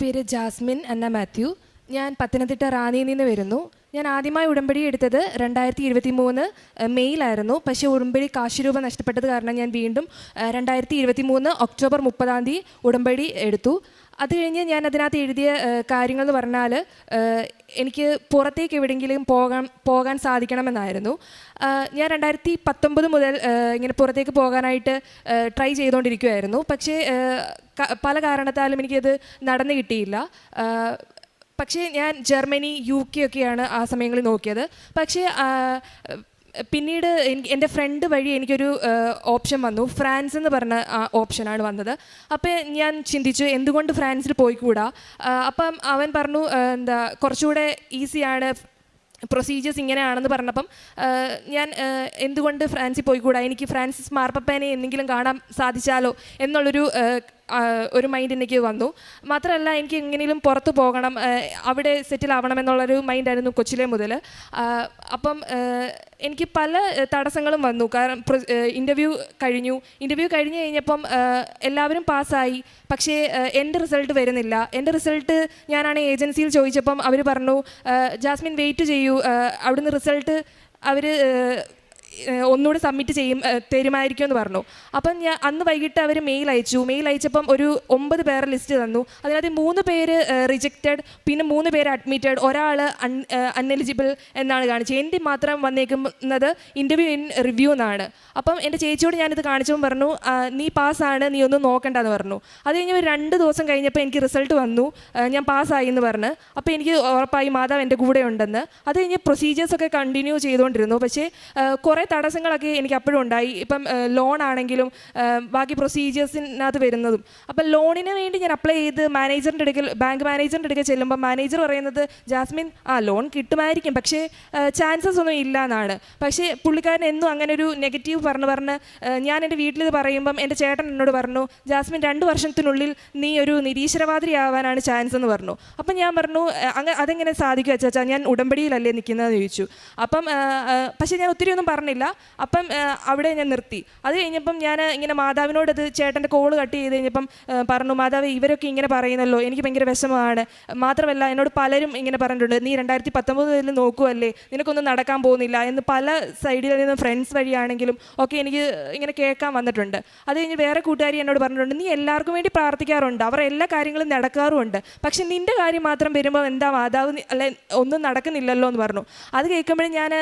പേര് ജാസ്മിൻ അന്ന മാത്യു. ഞാൻ പത്തനംതിട്ട റാന്നിയിൽ നിന്ന് വരുന്നു. ഞാൻ ആദ്യമായി ഉടമ്പടി എടുത്തത് 2023 മെയ്യിലായിരുന്നു. പക്ഷേ ഉടമ്പടി കാശ് രൂപ നഷ്ടപ്പെട്ടത് കാരണം ഞാൻ വീണ്ടും 2023 ഒക്ടോബർ 30 ഉടമ്പടി എടുത്തു. അത് കഴിഞ്ഞ് ഞാൻ അതിനകത്ത് എഴുതിയ കാര്യങ്ങൾ എന്ന് പറഞ്ഞാൽ എനിക്ക് പുറത്തേക്ക് എവിടെയെങ്കിലും പോകാൻ സാധിക്കണമെന്നായിരുന്നു. ഞാൻ 2019 മുതൽ ഇങ്ങനെ പുറത്തേക്ക് പോകാനായിട്ട് ട്രൈ ചെയ്തുകൊണ്ടിരിക്കുമായിരുന്നു. പക്ഷേ പല കാരണത്താലും എനിക്കത് നടന്നു കിട്ടിയില്ല. പക്ഷേ ഞാൻ ജർമ്മനി UK ഒക്കെയാണ് ആ സമയങ്ങളിൽ നോക്കിയത്. പക്ഷേ പിന്നീട് എൻ്റെ ഫ്രണ്ട് വഴി എനിക്കൊരു ഓപ്ഷൻ വന്നു. ഫ്രാൻസ് എന്ന് പറഞ്ഞ ഓപ്ഷനാണ് വന്നത്. അപ്പോൾ ഞാൻ ചിന്തിച്ചു എന്തുകൊണ്ട് ഫ്രാൻസിൽ പോയിക്കൂടാ. അപ്പം അവൻ പറഞ്ഞു കുറച്ചുകൂടെ ഈസിയാണ്, പ്രൊസീജിയേഴ്സ് ഇങ്ങനെയാണെന്ന് പറഞ്ഞപ്പം ഞാൻ എന്തുകൊണ്ട് ഫ്രാൻസിൽ പോയിക്കൂടാ, എനിക്ക് ഫ്രാൻസിസ് മാർപ്പപ്പനെ എന്തെങ്കിലും കാണാൻ സാധിച്ചാലോ എന്നുള്ളൊരു മൈൻഡ് എനിക്ക് വന്നു. മാത്രമല്ല എനിക്ക് എങ്ങനെയും പുറത്ത് പോകണം, അവിടെ സെറ്റിൽ ആവണം എന്നുള്ളൊരു മൈൻഡായിരുന്നു കൊച്ചിലെ മുതൽ. അപ്പം എനിക്ക് പല തടസ്സങ്ങളും വന്നു. കാരണം ഇൻ്റർവ്യൂ കഴിഞ്ഞ് കഴിഞ്ഞപ്പം എല്ലാവരും പാസ്സായി. പക്ഷേ എൻ്റെ റിസൾട്ട് വരുന്നില്ല. എൻ്റെ റിസൾട്ട് ഞാനാണ് ഏജൻസിയിൽ ചോദിച്ചപ്പം അവർ പറഞ്ഞു ജാസ്മിൻ വെയിറ്റ് ചെയ്യൂ, അവിടുന്ന് റിസൾട്ട് അവർ ഒന്നുകൂടി സബ്മിറ്റ് തരുമായിരിക്കും എന്ന് പറഞ്ഞു. അപ്പം ഞാൻ അന്ന് വൈകിട്ട് അവർ മെയിൽ അയച്ചപ്പം ഒരു 9 പേരെ ലിസ്റ്റ് തന്നു. അതിനകത്ത് 3 പേര് റിജക്റ്റഡ്, പിന്നെ 3 പേര് അഡ്മിറ്റഡ്, ഒരാൾ അൺഎലിജിബിൾ എന്നാണ് കാണിച്ചത്. എൻ്റെ മാത്രം വന്നേക്കുന്നത് ഇൻ്റർവ്യൂ ഇൻ റിവ്യൂ എന്നാണ്. അപ്പം എൻ്റെ ചേച്ചിയോട് ഞാനിത് കാണിച്ചപ്പോൾ പറഞ്ഞു നീ പാസ്സാണ്, നീ ഒന്നും നോക്കണ്ടെന്ന് പറഞ്ഞു. അത് കഴിഞ്ഞ് ഒരു 2 ദിവസം കഴിഞ്ഞപ്പോൾ എനിക്ക് റിസൾട്ട് വന്നു, ഞാൻ പാസ്സായി എന്ന് പറഞ്ഞ്. അപ്പോൾ എനിക്ക് ഉറപ്പായി മാതാവ് എൻ്റെ കൂടെ ഉണ്ടെന്ന്. അത് കഴിഞ്ഞ് പ്രൊസീജിയേഴ്സൊക്കെ കണ്ടിന്യൂ ചെയ്തുകൊണ്ടിരുന്നു. പക്ഷേ കുറേ തടസ്സങ്ങളൊക്കെ എനിക്ക് അപ്പോഴും ഉണ്ടായി. ഇപ്പം ലോൺ ആണെങ്കിലും ബാക്കി പ്രൊസീജിയേഴ്സിനകത്ത് വരുന്നതും. അപ്പം ലോണിന് വേണ്ടി ഞാൻ അപ്ലൈ ചെയ്ത് ബാങ്ക് മാനേജറിൻ്റെ അടുക്കൽ ചെല്ലുമ്പോൾ മാനേജർ പറയുന്നത് ജാസ്മിൻ ലോൺ കിട്ടുമായിരിക്കും, പക്ഷേ ചാൻസസ് ഒന്നും ഇല്ല എന്നാണ്. പക്ഷേ പുള്ളിക്കാരൻ എന്നും അങ്ങനെ ഒരു നെഗറ്റീവ് പറഞ്ഞ് ഞാൻ എൻ്റെ വീട്ടിൽ പറയുമ്പം എൻ്റെ ചേട്ടൻ എന്നോട് പറഞ്ഞു ജാസ്മിൻ 2 വർഷത്തിനുള്ളിൽ നീ ഒരു നിരീശ്വരവാദിയാവാനാണ് ചാൻസ് എന്ന് പറഞ്ഞു. അപ്പം ഞാൻ പറഞ്ഞു അതെങ്ങനെ സാധിക്കും അച്ചാ, ഞാൻ ഉടമ്പടിയിലല്ലേ നിൽക്കുന്നതെന്ന് ചോദിച്ചു. അപ്പം പക്ഷേ ഞാൻ ഒത്തിരി ഒന്നും പറഞ്ഞില്ല. അപ്പം അവിടെ ഞാൻ നിർത്തി. അത് കഴിഞ്ഞപ്പം ഞാൻ ഇങ്ങനെ മാതാവിനോട് അത് ചേട്ടൻ്റെ കോള് കട്ട് ചെയ്ത് കഴിഞ്ഞപ്പം പറഞ്ഞു മാതാവ് ഇവരൊക്കെ ഇങ്ങനെ പറയുന്നല്ലോ, എനിക്ക് ഭയങ്കര വിഷമമാണ്. മാത്രമല്ല എന്നോട് പലരും ഇങ്ങനെ പറഞ്ഞിട്ടുണ്ട് നീ 2019 നോക്കുമല്ലേ, നിനക്കൊന്നും നടക്കാൻ പോകുന്നില്ല എന്ന് പല സൈഡിൽ നിന്ന് ഫ്രണ്ട്സ് വഴിയാണെങ്കിലും ഒക്കെ എനിക്ക് ഇങ്ങനെ കേൾക്കാൻ വന്നിട്ടുണ്ട്. അത് കഴിഞ്ഞ് വേറെ കൂട്ടുകാരി എന്നോട് പറഞ്ഞിട്ടുണ്ട് നീ എല്ലാവർക്കും വേണ്ടി പ്രാർത്ഥിക്കാറുണ്ട്, അവർ എല്ലാ കാര്യങ്ങളും നടക്കാറുമുണ്ട്, പക്ഷെ നിൻ്റെ കാര്യം മാത്രം വരുമ്പോൾ എന്താ മാതാവ് അല്ലെ ഒന്നും നടക്കുന്നില്ലല്ലോ എന്ന് പറഞ്ഞു. അത് കേൾക്കുമ്പോഴും ഞാൻ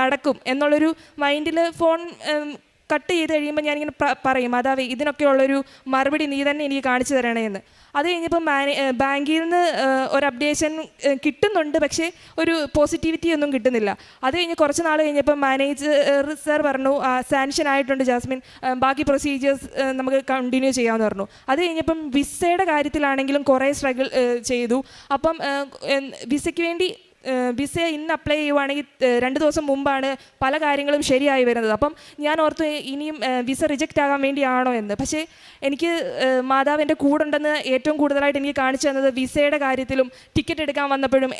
നടക്കും എന്നുള്ളൊരു മൈൻഡിൽ ഫോൺ കട്ട് ചെയ്ത് കഴിയുമ്പോൾ ഞാനിങ്ങനെ പറയും മാതാവേ ഇതിനൊക്കെയുള്ളൊരു മറുപടി നീ തന്നെ എനിക്ക് കാണിച്ചു തരണേ എന്ന്. അത് കഴിഞ്ഞപ്പോൾ ബാങ്കിൽ നിന്ന് ഒരു അപ്ഡേഷൻ കിട്ടുന്നുണ്ട്, പക്ഷേ ഒരു പോസിറ്റിവിറ്റി ഒന്നും കിട്ടുന്നില്ല. അത് കഴിഞ്ഞ് കുറച്ച് നാൾ കഴിഞ്ഞപ്പോൾ മാനേജർ സാർ പറഞ്ഞു സാങ്ഷൻ ആയിട്ടുണ്ട് ജാസ്മിൻ, ബാക്കി പ്രൊസീജിയേഴ്സ് നമുക്ക് കണ്ടിന്യൂ ചെയ്യാമെന്ന് പറഞ്ഞു. അത് കഴിഞ്ഞപ്പം വിസയുടെ കാര്യത്തിലാണെങ്കിലും കുറേ സ്ട്രഗിൾ ചെയ്തു. അപ്പം വിസയ്ക്ക് വേണ്ടി വിസ ഇന്ന് അപ്ലൈ ചെയ്യുവാണെങ്കിൽ 2 ദിവസം മുമ്പാണ് പല കാര്യങ്ങളും ശരിയായി വരുന്നത്. അപ്പം ഞാൻ ഓർത്തു ഇനിയും വിസ റിജക്റ്റ് ആകാൻ വേണ്ടിയാണോ എന്ന്. പക്ഷേ എനിക്ക് മാതാവ് എൻ്റെ കൂടെ ഉണ്ടെന്ന് ഏറ്റവും കൂടുതലായിട്ട് എനിക്ക് കാണിച്ചു തന്നത് വിസയുടെ കാര്യത്തിലും ടിക്കറ്റ് എടുക്കാൻ വന്നപ്പോഴും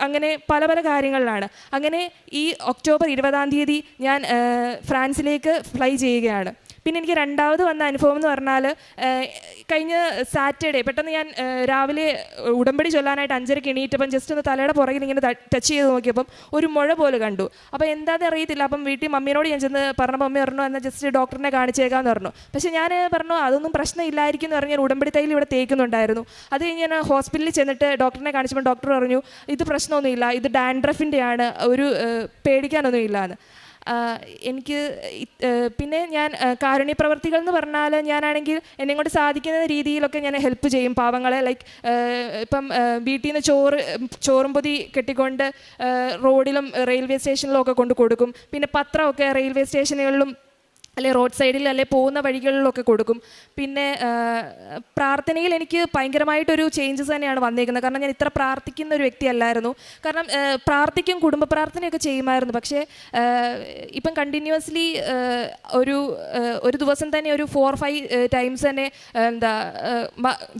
അങ്ങനെ പല കാര്യങ്ങളിലാണ്. അങ്ങനെ ഈ ഒക്ടോബർ 20 ഞാൻ ഫ്രാൻസിലേക്ക് ഫ്ലൈ ചെയ്യുകയാണ്. പിന്നെ എനിക്ക് രണ്ടാമത് വന്ന അനുഭവം എന്ന് പറഞ്ഞാൽ കഴിഞ്ഞ സാറ്റർഡേ പെട്ടെന്ന് ഞാൻ രാവിലെ ഉടമ്പടി ചൊല്ലാനായിട്ട് 5:30 എണീറ്റപ്പം ജസ്റ്റ് ഒന്ന് തലയുടെ പുറകിൽ ഇങ്ങനെ ടച്ച് ചെയ്ത് നോക്കിയപ്പം ഒരു മുഴ പോലെ കണ്ടു. അപ്പോൾ എന്താണെന്ന് അറിയത്തില്ല. അപ്പം വീട്ടിൽ മമ്മീനോട് ഞാൻ ചെന്ന് പറഞ്ഞപ്പോൾ മമ്മി പറഞ്ഞു എന്നാൽ ജസ്റ്റ് ഡോക്ടറിനെ കാണിച്ചേക്കാമെന്ന് പറഞ്ഞു. പക്ഷേ ഞാൻ പറഞ്ഞു അതൊന്നും പ്രശ്നമില്ലായിരിക്കും എന്ന് പറഞ്ഞ് ഞാൻ ഉടമ്പടി തൈൽ ഇവിടെ തേക്കുന്നുണ്ടായിരുന്നു. അത് കഴിഞ്ഞ് ഞാൻ ഹോസ്പിറ്റലിൽ ചെന്നിട്ട് ഡോക്ടറിനെ കാണിച്ചപ്പോൾ ഡോക്ടർ പറഞ്ഞു ഇത് പ്രശ്നമൊന്നുമില്ല, ഇത് ഡാൻഡ്രഫിൻ്റെയാണ്, ഒരു പേടിക്കാനൊന്നുമില്ല എന്ന്. എനിക്ക് പിന്നെ ഞാൻ കാരുണ്യ പ്രവർത്തികൾ എന്ന് പറഞ്ഞാൽ ഞാനാണെങ്കിൽ എന്നെ കൊണ്ട് സാധിക്കുന്ന രീതിയിലൊക്കെ ഞാൻ ഹെൽപ്പ് ചെയ്യും പാവങ്ങളെ. ലൈക്ക് ഇപ്പം വീട്ടിൽ നിന്ന് ചോറും പൊതി കെട്ടിക്കൊണ്ട് റോഡിലും റെയിൽവേ സ്റ്റേഷനിലും ഒക്കെ കൊണ്ട് കൊടുക്കും. പിന്നെ പത്രമൊക്കെ റെയിൽവേ സ്റ്റേഷനുകളിലും അല്ലെ റോഡ് സൈഡിൽ അല്ലെ പോകുന്ന വഴികളിലൊക്കെ കൊടുക്കും. പിന്നെ പ്രാർത്ഥനയിൽ എനിക്ക് ഭയങ്കരമായിട്ടൊരു ചേഞ്ചസ് തന്നെയാണ് വന്നേക്കുന്നത്. കാരണം ഞാൻ ഇത്ര പ്രാർത്ഥിക്കുന്ന ഒരു വ്യക്തിയല്ലായിരുന്നു. കാരണം കുടുംബ പ്രാർത്ഥനയൊക്കെ ചെയ്യുമായിരുന്നു. പക്ഷേ ഇപ്പം കണ്ടിന്യൂസ്ലി ഒരു ദിവസം തന്നെ ഒരു 4-5 ടൈംസ് തന്നെ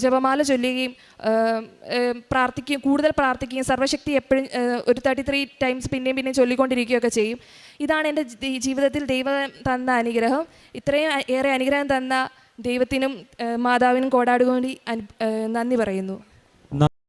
ജപമാല ചൊല്ലുകയും കൂടുതൽ പ്രാർത്ഥിക്കുകയും സർവ്വശക്തി എപ്പോഴും ഒരു 33 ടൈംസ് പിന്നെയും ചൊല്ലിക്കൊണ്ടിരിക്കുകയൊക്കെ ചെയ്യും. ഇതാണ് എൻ്റെ ജീവിതത്തിൽ ദൈവം തന്ന അനുഗ്രഹം. ഇത്രയും ഏറെ അനുഗ്രഹം തന്ന ദൈവത്തിനും മാതാവിനും കോടാടുകൂടി നന്ദി പറയുന്നു.